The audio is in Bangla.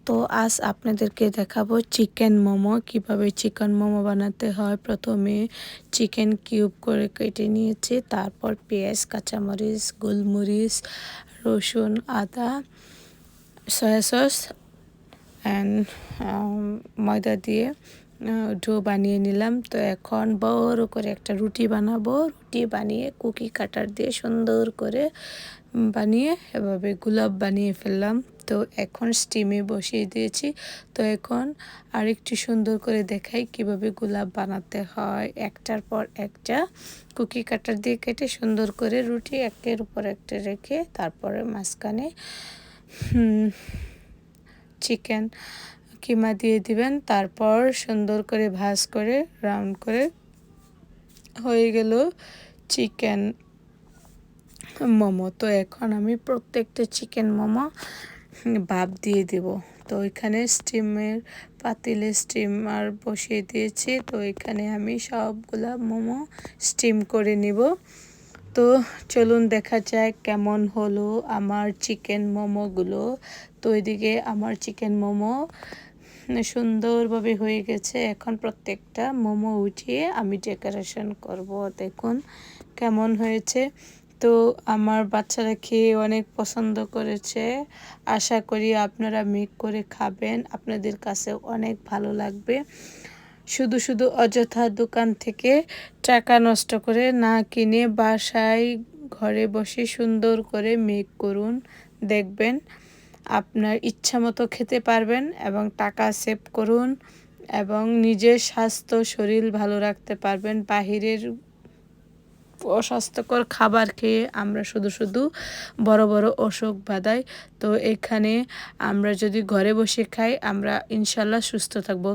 তো আজ আপনাদেরকে দেখাবো চিকেন মোমো। কিভাবে চিকেন মোমো বানাতে হয়। প্রথমে চিকেন কিউব করে কেটে নিয়েছি, তারপর পেঁয়াজ, কাঁচামরিচ, গোলমরিচ, রসুন, আদা, সয়া সস অ্যান্ড ময়দা দিয়ে ডো বানিয়ে নিলাম। তো এখন বড় করে একটা রুটি বানাবো। রুটি বানিয়ে কুকি কাটার দিয়ে সুন্দর করে বানিয়ে এভাবে গোলাপ বানিয়ে ফেললাম। তো এখন স্টিমে বসিয়ে দিয়েছি। তো এখন আরেকটু সুন্দর করে দেখাই কিভাবে গোলাপ বানাতে হয়। একটার পর একটা কুকি কাটার দিয়ে কেটে সুন্দর করে রুটি একের উপর একটা রেখে তারপরে মাঝখানে চিকেন কিমা দিয়ে দিবেন। তারপর সুন্দর করে ভাজ করে রাউন্ড করে হয়ে গেল চিকেন মোমো। তো এখন আমি প্রত্যেকটা চিকেন মোমো ভাপ দিয়ে দেব। তো এখানে স্টিমের পাতিলে স্টিমার বসিয়ে দিয়েছি। তো এখানে আমি সবগুলা মোমো স্টিম করে নিব। তো চলুন দেখা যাক কেমন হলো আমার চিকেন মোমোগুলো। তো এদিকে আমার চিকেন মোমো সুন্দরভাবে হয়ে গেছে। এখন প্রত্যেকটা মোমো উঠিয়ে আমি ডেকোরেশন করব। দেখুন কেমন হয়েছে। তো আমার বাচ্চারা খেয়ে অনেক পছন্দ করেছে। আশা করি আপনারা মেক করে খাবেন, আপনাদের কাছে অনেক ভালো লাগবে। শুধু শুধু অযথা দোকান থেকে টাকা নষ্ট করে না কিনে বাসায় ঘরে বসে সুন্দর করে মেক করুন। দেখবেন আপনার ইচ্ছা মতো খেতে পারবেন এবং টাকা সেভ করুন এবং নিজের স্বাস্থ্য শরীর ভালো রাখতে পারবেন। বাহিরের অস্বাস্থ্যকর খাবার খেয়ে আমরা শুধু শুধু বড় বড় অসুখ বাঁধাই। তো এখানে আমরা যদি ঘরে বসে খাই আমরা ইনশাল্লাহ সুস্থ থাকবো।